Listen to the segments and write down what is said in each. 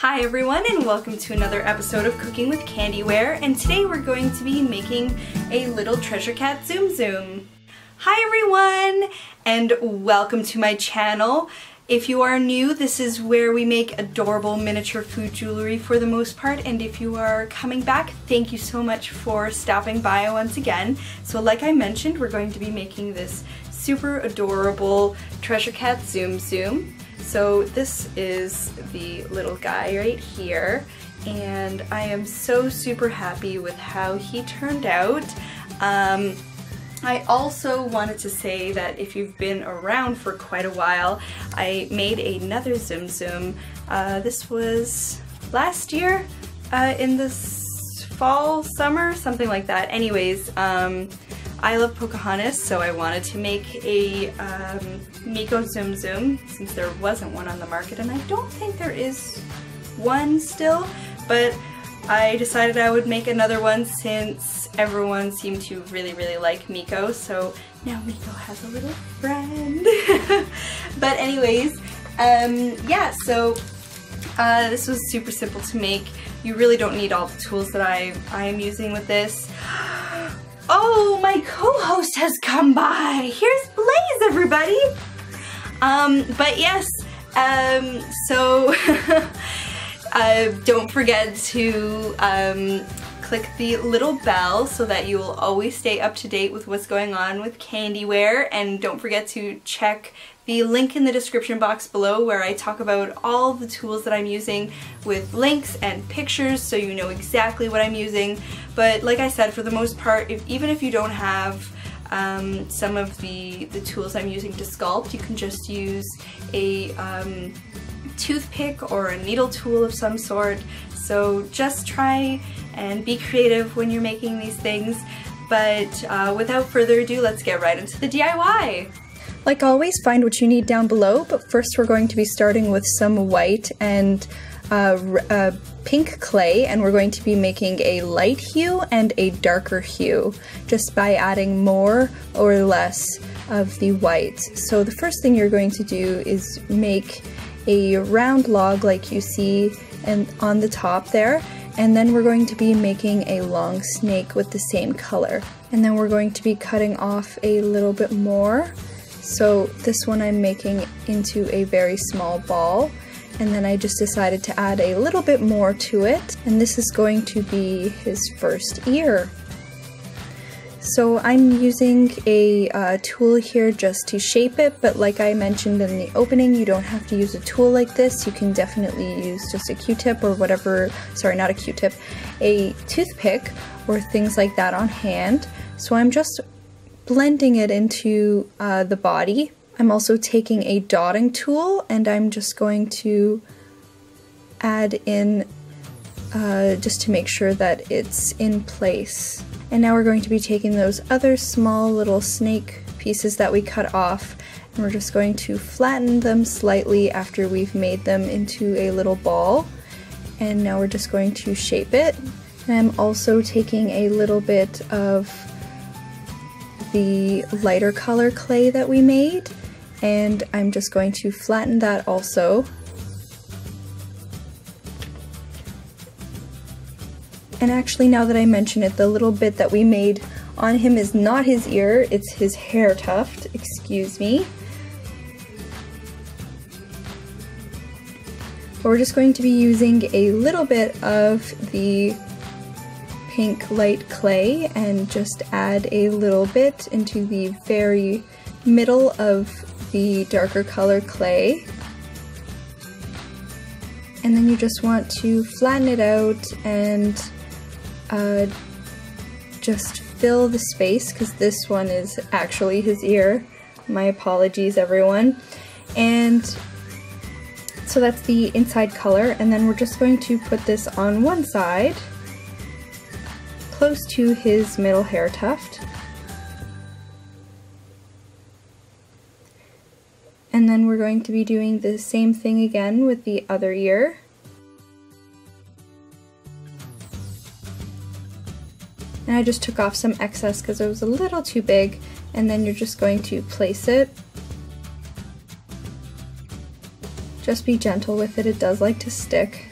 Hi everyone, and welcome to another episode of Cooking with CandiWare, and today we're going to be making a little treasure cat Tsum Tsum. Hi everyone, and welcome to my channel. If you are new, this is where we make adorable miniature food jewelry for the most part, and if you are coming back, thank you so much for stopping by once again. So like I mentioned, we're going to be making this super adorable treasure cat Tsum Tsum. So this is the little guy right here, and I am so super happy with how he turned out. I also wanted to say that if you've been around for quite a while, I made another Tsum Tsum. This was last year, in the fall, summer, something like that. Anyways, I love Pocahontas, so I wanted to make a Miko Tsum Tsum since there wasn't one on the market, and I don't think there is one still, but I decided I would make another one since everyone seemed to really like Miko, so now Miko has a little friend. But anyways, yeah, so this was super simple to make. You really don't need all the tools that I am using with this. Oh, my co-host has come by! Here's Blaze, everybody! But yes, so don't forget to click the little bell so that you will always stay up to date with what's going on with CandiWare, and don't forget to check the link in the description box below where I talk about all the tools that I'm using with links and pictures so you know exactly what I'm using. But like I said, for the most part, even if you don't have some of the tools I'm using to sculpt, you can just use a toothpick or a needle tool of some sort. So just try and be creative when you're making these things. But without further ado, let's get right into the DIY. Like always, find what you need down below, but first we're going to be starting with some white and pink clay, and we're going to be making a light hue and a darker hue just by adding more or less of the white. So the first thing you're going to do is make a round log like you see and on the top there, and then we're going to be making a long snake with the same color, and then we're going to be cutting off a little bit more. So this one I'm making into a very small ball, and then I just decided to add a little bit more to it, and this is going to be his first ear. So I'm using a tool here just to shape it, but like I mentioned in the opening, you don't have to use a tool like this. You can definitely use just a Q-tip or whatever, sorry, not a Q-tip, a toothpick or things like that on hand. So I'm just blending it into the body. I'm also taking a dotting tool, and I'm just going to add in just to make sure that it's in place. And now we're going to be taking those other small little snake pieces that we cut off, and we're just going to flatten them slightly after we've made them into a little ball. And now we're just going to shape it. And I'm also taking a little bit of the lighter color clay that we made, and I'm just going to flatten that also. And actually, now that I mention it, the little bit that we made on him is not his ear, it's his hair tuft, excuse me. But we're just going to be using a little bit of the pink light clay and just add a little bit into the very middle of the darker color clay. And then you just want to flatten it out and just fill the space, because this one is actually his ear. My apologies, everyone. And so that's the inside color, and then we're just going to put this on one side close to his middle hair tuft. And then we're going to be doing the same thing again with the other ear. And I just took off some excess because it was a little too big, and then you're just going to place it. Just be gentle with it, it does like to stick.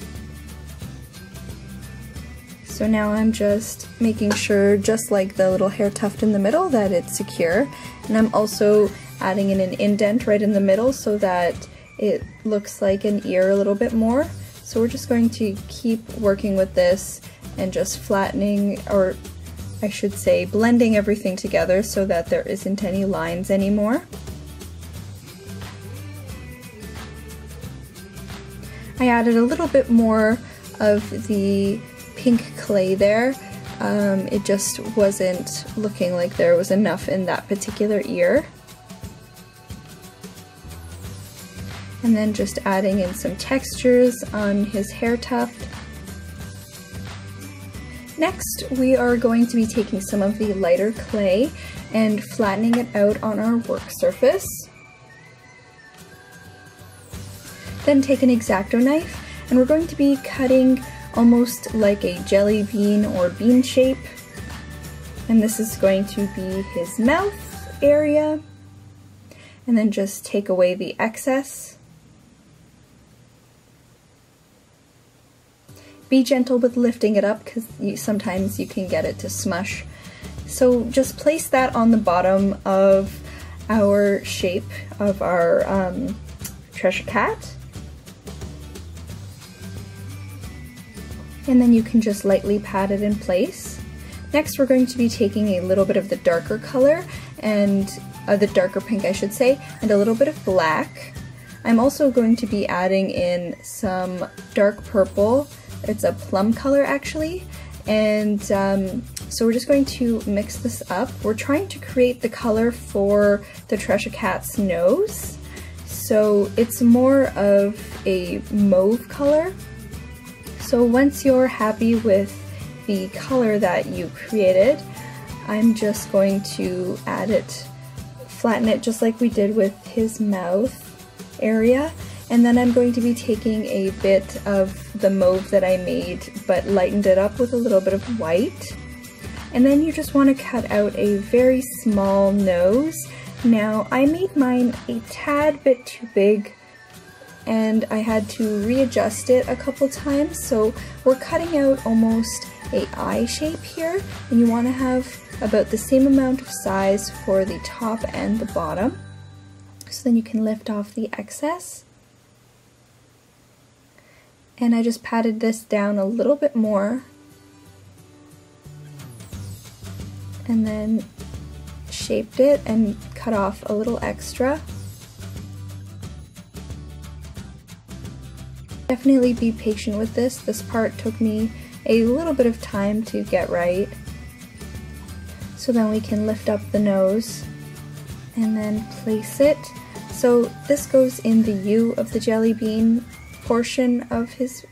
So now I'm just making sure, just like the little hair tuft in the middle, that it's secure. And I'm also adding in an indent right in the middle so that it looks like an ear a little bit more. So we're just going to keep working with this and just flattening, or I should say blending everything together so that there isn't any lines anymore. I added a little bit more of the pink clay there. It just wasn't looking like there was enough in that particular ear. And then just adding in some textures on his hair tuft. Next, we are going to be taking some of the lighter clay and flattening it out on our work surface. Then take an X-Acto knife, and we're going to be cutting almost like a jelly bean or bean shape. And this is going to be his mouth area. And then just take away the excess. Be gentle with lifting it up because sometimes you can get it to smush. So just place that on the bottom of our shape of our Cheshire cat. And then you can just lightly pat it in place. Next we're going to be taking a little bit of the darker color, and the darker pink I should say, and a little bit of black. I'm also going to be adding in some dark purple. It's a plum color actually, and so we're just going to mix this up. We're trying to create the color for the Cheshire cat's nose, so it's more of a mauve color. So once you're happy with the color that you created, I'm just going to add it, flatten it just like we did with his mouth area, and then I'm going to be taking a bit of the mauve that I made but lightened it up with a little bit of white. And then you just want to cut out a very small nose. Now I made mine a tad bit too big and I had to readjust it a couple times, so we're cutting out almost an eye shape here, and you want to have about the same amount of size for the top and the bottom. So then you can lift off the excess. And I just patted this down a little bit more and then shaped it and cut off a little extra. Definitely be patient with this. This part took me a little bit of time to get right. So then we can lift up the nose and then place it. So this goes in the U of the jelly bean portion of his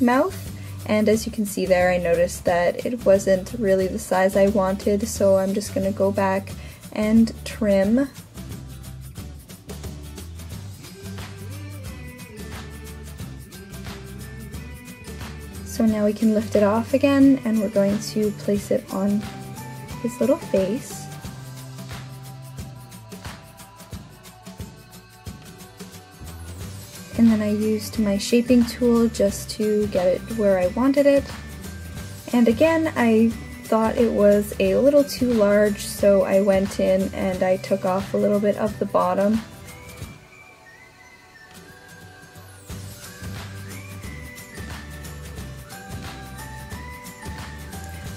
mouth, and as you can see there, I noticed that it wasn't really the size I wanted, so I'm just going to go back and trim. So now we can lift it off again, and we're going to place it on his little face. And then I used my shaping tool just to get it where I wanted it. And again, I thought it was a little too large, so I went in and I took off a little bit of the bottom.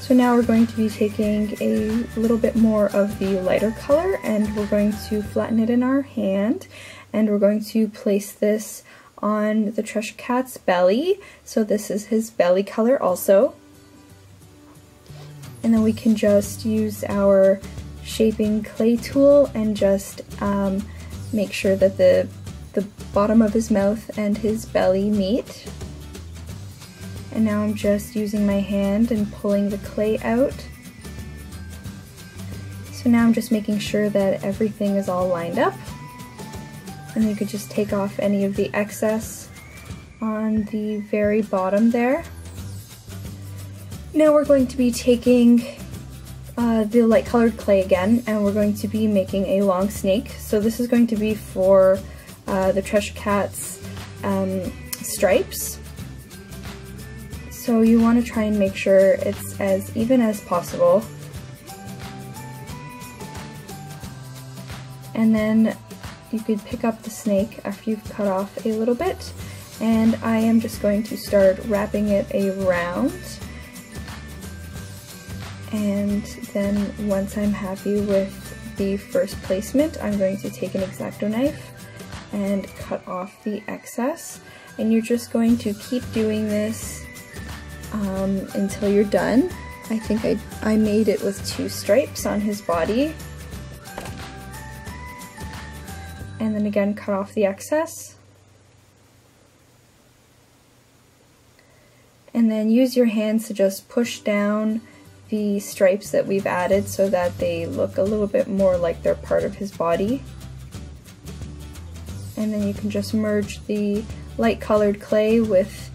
So now we're going to be taking a little bit more of the lighter color, and we're going to flatten it in our hand, and we're going to place this on the Cheshire Cat's belly. So this is his belly color also. And then we can just use our shaping clay tool and just make sure that the bottom of his mouth and his belly meet. And now I'm just using my hand and pulling the clay out. So now I'm just making sure that everything is all lined up. And you could just take off any of the excess on the very bottom there. Now we're going to be taking the light colored clay again, and we're going to be making a long snake. So this is going to be for the Cheshire Cat's stripes. So you want to try and make sure it's as even as possible. And then you could pick up the snake after you've cut off a little bit, and I am just going to start wrapping it around. And then once I'm happy with the first placement, I'm going to take an X-Acto knife and cut off the excess. And you're just going to keep doing this until you're done. I think I made it with 2 stripes on his body. And then again, cut off the excess. And then use your hands to just push down the stripes that we've added so that they look a little bit more like they're part of his body. And then you can just merge the light colored clay with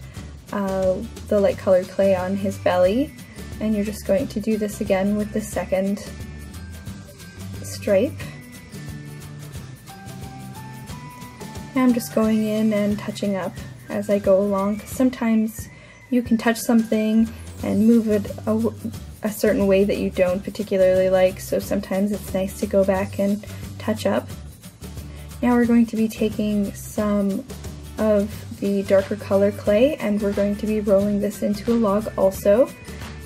the light colored clay on his belly. And you're just going to do this again with the second stripe. And I'm just going in and touching up as I go along, because sometimes you can touch something and move it a certain way that you don't particularly like, so sometimes it's nice to go back and touch up. Now we're going to be taking some of the darker color clay and we're going to be rolling this into a log also,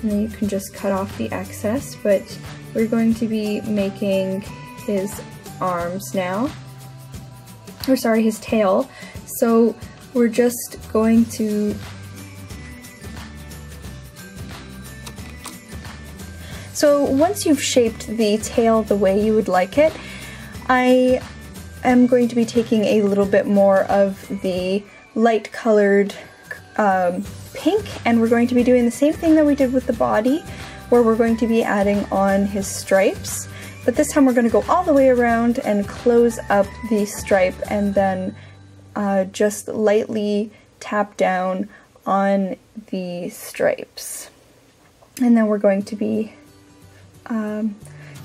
and then you can just cut off the excess, but we're going to be making his arms now. Or sorry, his tail. So we're just going to once you've shaped the tail the way you would like it, I am going to be taking a little bit more of the light colored pink, and we're going to be doing the same thing that we did with the body, where we're going to be adding on his stripes. But this time we're going to go all the way around and close up the stripe and then just lightly tap down on the stripes. And then we're going to be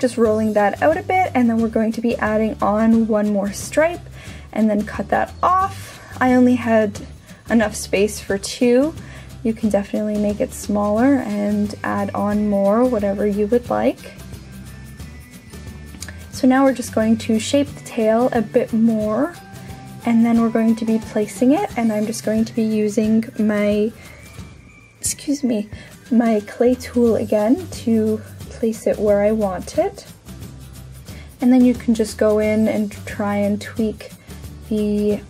just rolling that out a bit, and then we're going to be adding on one more stripe and then cut that off. I only had enough space for 2. You can definitely make it smaller and add on more, whatever you would like. So now we're just going to shape the tail a bit more, and then we're going to be placing it, and I'm just going to be using my, my clay tool again to place it where I want it. And then you can just go in and try and tweak the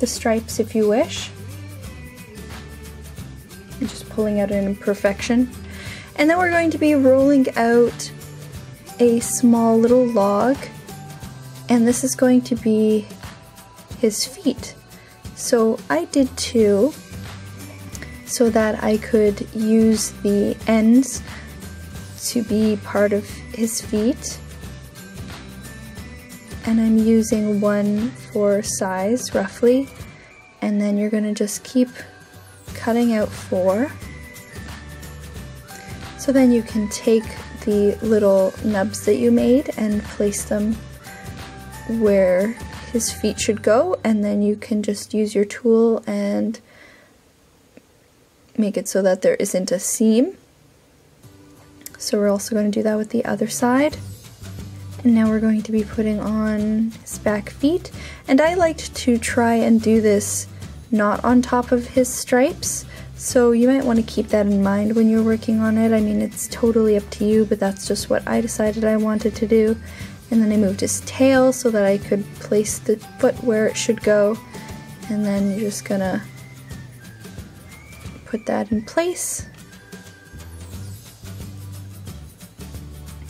stripes if you wish. I'm just pulling out an imperfection. And then we're going to be rolling out a small little log, and this is going to be his feet. So I did 2 so that I could use the ends to be part of his feet, and I'm using 1 for size roughly, and then you're going to just keep cutting out 4. So then you can take the little nubs that you made and place them where his feet should go, and then you can just use your tool and make it so that there isn't a seam. So we're also going to do that with the other side. And now we're going to be putting on his back feet, and I liked to try and do this not on top of his stripes, so you might want to keep that in mind when you're working on it. I mean, it's totally up to you, but that's just what I decided I wanted to do. And then I moved his tail so that I could place the foot where it should go, and then you're just gonna put that in place.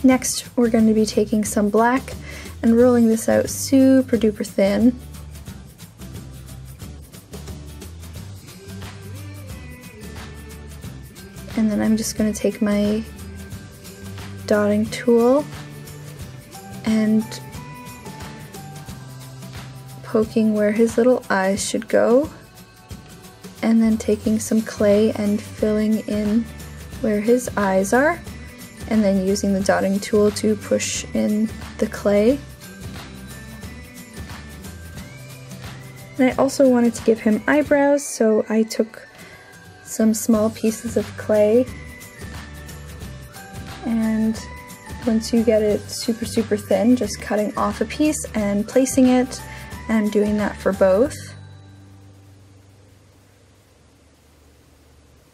Next, we're going to be taking some black and rolling this out super duper thin. And then I'm just going to take my dotting tool and poking where his little eyes should go, and then taking some clay and filling in where his eyes are, and then using the dotting tool to push in the clay. And I also wanted to give him eyebrows, so I took some small pieces of clay, and once you get it super thin, just cutting off a piece and placing it, and I'm doing that for both.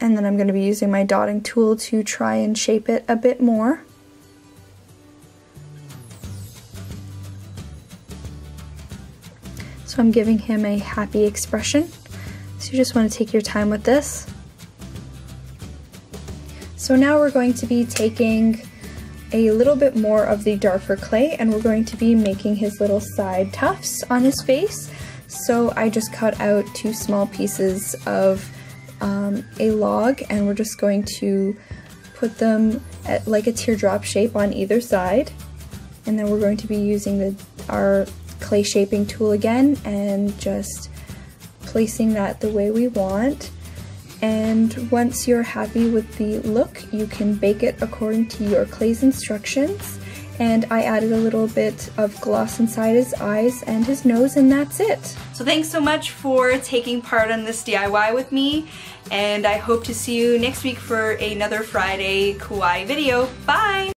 And then I'm going to be using my dotting tool to try and shape it a bit more. So I'm giving him a happy expression. So you just want to take your time with this. So now we're going to be taking a little bit more of the darker clay, and we're going to be making his little side tufts on his face. So I just cut out 2 small pieces of a log, and we're just going to put them at like a teardrop shape on either side. And then we're going to be using our clay shaping tool again and just placing that the way we want. And once you're happy with the look, you can bake it according to your clay's instructions. And I added a little bit of gloss inside his eyes and his nose, and that's it. So thanks so much for taking part on this DIY with me, and I hope to see you next week for another Friday Kawaii video. Bye!